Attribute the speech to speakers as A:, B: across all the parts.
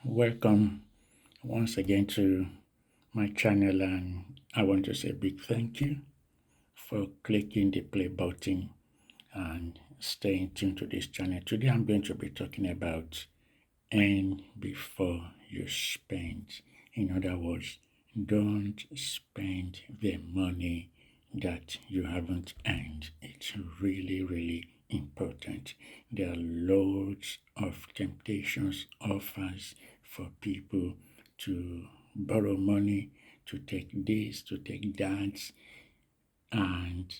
A: Welcome once again to my channel, and I want to say a big thank you for clicking the play button and staying tuned to this channel. Today I'm going to be talking about earn before you spend. In other words, don't spend the money that you haven't earned. It's really important. There are loads of temptations, offers for people to borrow money, to take this, to take that, and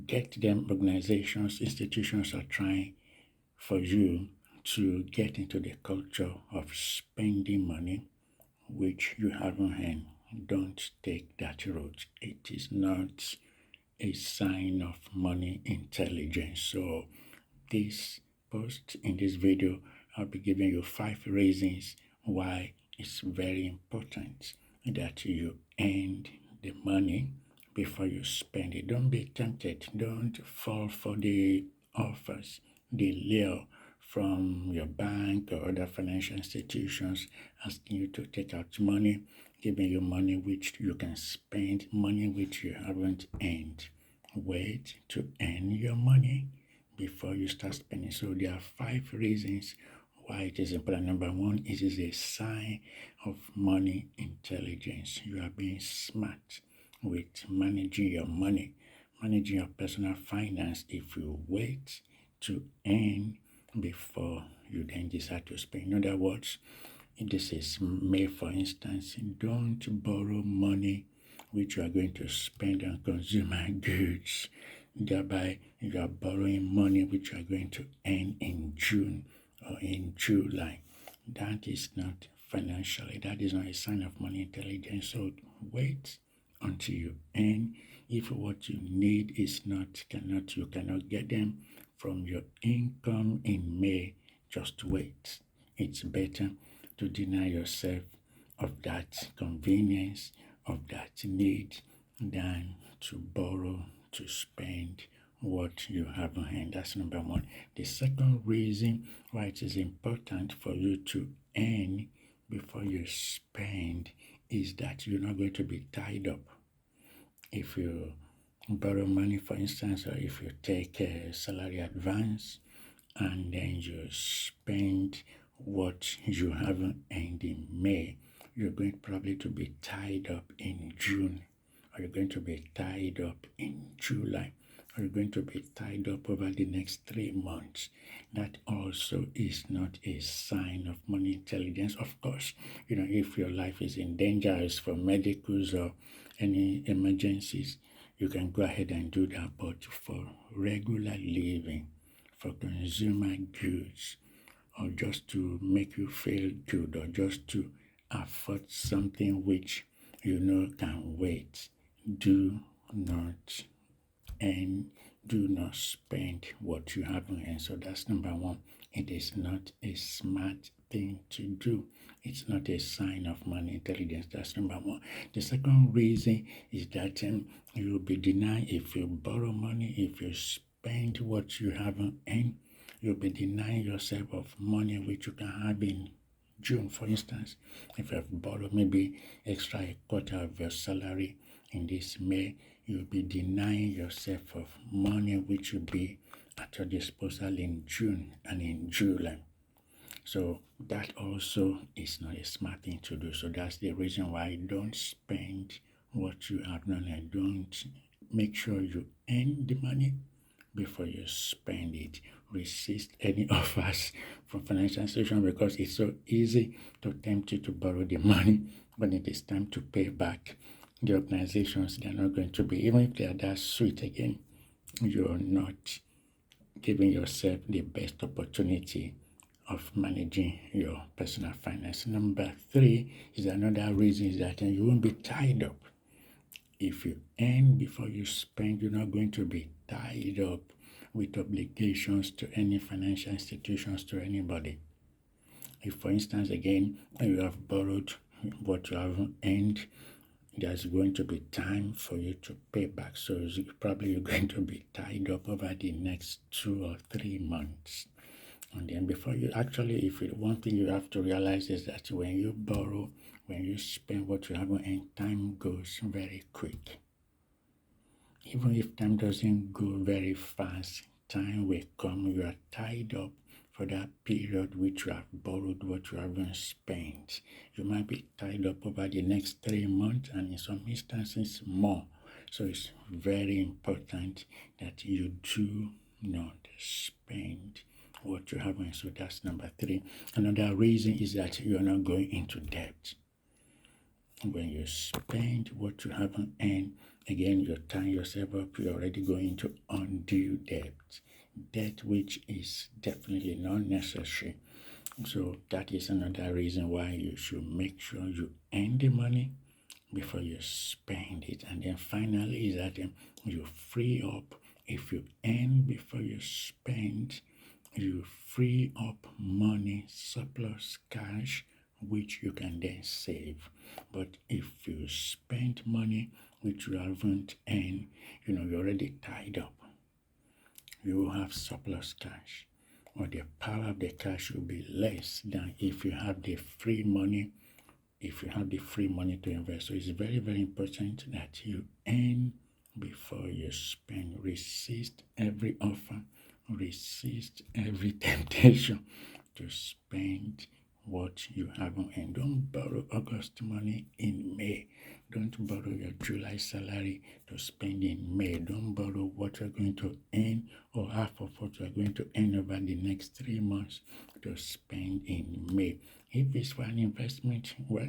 A: get them. Organizations, institutions are trying for you to get into the culture of spending money which you haven't earned. Don't take that road. It is not a sign of money intelligence. So this post in this video, I'll be giving you 5 reasons why it's very important that you earn the money before you spend it. Don't be tempted. Don't fall for the offers, the lure from your bank or other financial institutions asking you to take out money, giving you money which you can spend, money which you haven't earned. Wait to earn your money before you start spending. So there are 5 reasons why it is important. Number 1, it is a sign of money intelligence. You are being smart with managing your money, managing your personal finance. If you wait to earn before you then decide to spend. In other words, this is made, for instance, don't borrow money which you are going to spend on consumer goods. Thereby, you are borrowing money which you are going to earn in June or in July. That is not financially, that is not a sign of money intelligence. So wait until you earn. If what you need is you cannot get them from your income in May, just wait. It's better to deny yourself of that convenience, of that need, than to borrow to spend what you haven't earned. That's number 1. The second reason why it is important for you to earn before you spend is that you're not going to be tied up. If you borrow money, for instance, or if you take a salary advance and then you spend what you haven't earned in May, you're going probably to be tied up in June, or you're going to be tied up in July, or you're going to be tied up over the next 3 months. That also is not a sign of money intelligence. Of course, if your life is in danger, as for medicals or any emergencies, you can go ahead and do that. But for regular living, for consumer goods, or just to make you feel good, or just to afford something which can wait, do not spend what you haven't earned. So that's number 1. It is not a smart thing to do. It's not a sign of money intelligence. That's number 1. The second reason is that you'll be denied. If you borrow money, if you spend what you haven't earned, you'll be denying yourself of money which you can have in June. For instance, if you have borrowed maybe extra a quarter of your salary in this May, you'll be denying yourself of money which will be at your disposal in June and in July. So that also is not a smart thing to do. So that's the reason why you don't spend what you have not earned. Don't make sure you earn the money before you spend it. Resist any offers from financial institutions, because it's so easy to tempt you to borrow the money. When it is time to pay back, the organizations, they're not going to be, even if they are that sweet again, you're not giving yourself the best opportunity of managing your personal finance. Number 3 is another reason, is that you won't be tied up. If you earn before you spend, you're not going to be tied up with obligations to any financial institutions, to anybody. If, for instance, again, you have borrowed what you haven't earned, there's going to be time for you to pay back. So you're going to be tied up over the next 2 or 3 months. And then before you actually, one thing you have to realize is that when you borrow, when you spend what you haven't earned, time goes very quick. Even if time doesn't go very fast, time will come. You are tied up for that period which you have borrowed what you haven't spent. You might be tied up over the next 3 months and in some instances more. So it's very important that you do not spend what you haven't. So that's number 3. Another reason is that you are not going into debt. When you spend what you haven't earned, again, you're tying yourself up. You're already going into undue debt which is definitely not necessary. So that is another reason why you should make sure you earn the money before you spend it. And then finally is that you free up. If you earn before you spend, you free up money, surplus cash, which you can then save. But if you spend money which you haven't earned, you're already tied up. You will have surplus cash, or the power of the cash will be less than if you have the free money. If you have the free money to invest. So it's very, very important that you earn before you spend. Resist every offer, resist every temptation to spend what you haven't earned. Don't borrow August money in May. Don't borrow your July salary to spend in May. Don't borrow what you're going to earn or half of what you're going to earn over the next 3 months to spend in May. If it's for an investment, well,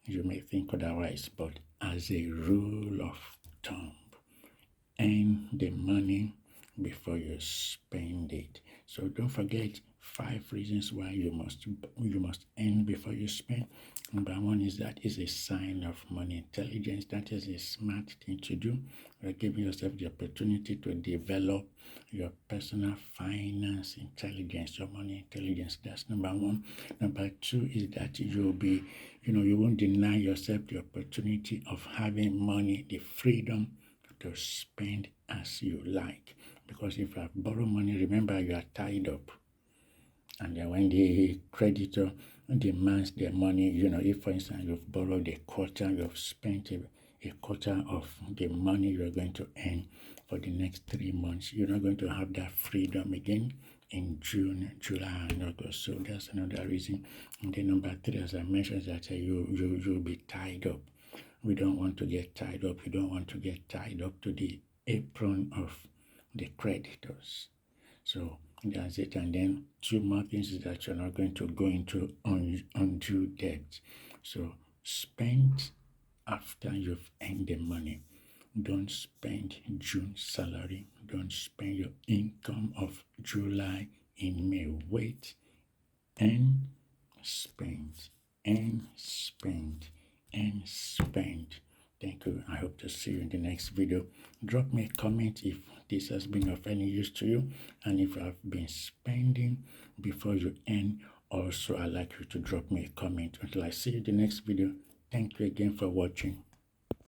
A: you may think otherwise, but as a rule of thumb, earn the money before you spend it. So don't forget 5 reasons why you must earn before you spend. Number 1 is that is a sign of money intelligence. That is a smart thing to do. You're giving yourself the opportunity to develop your personal finance intelligence, your money intelligence. That's number 1. Number 2 is that you'll be, you won't deny yourself the opportunity of having money, the freedom to spend as you like. Because if you have borrowed money, remember you are tied up. And then when the creditor demands the money, if for instance you've borrowed a quarter, you've spent a quarter of the money you're going to earn for the next 3 months, you're not going to have that freedom again in June, July, and August. So that's another reason. And then number 3, as I mentioned, that you'll be tied up. We don't want to get tied up. We don't want to get tied up to the apron of the creditors. So that's it. And then 2 more things is that you're not going to go into undue debt. So spend after you've earned the money. Don't spend June salary. Don't spend your income of July in May. Wait and spend and spend and spend. Thank you. I hope to see you in the next video. Drop me a comment if this has been of any use to you, and if you have been spending before you earn, also I'd like you to drop me a comment. Until I see you in the next video, thank you again for watching.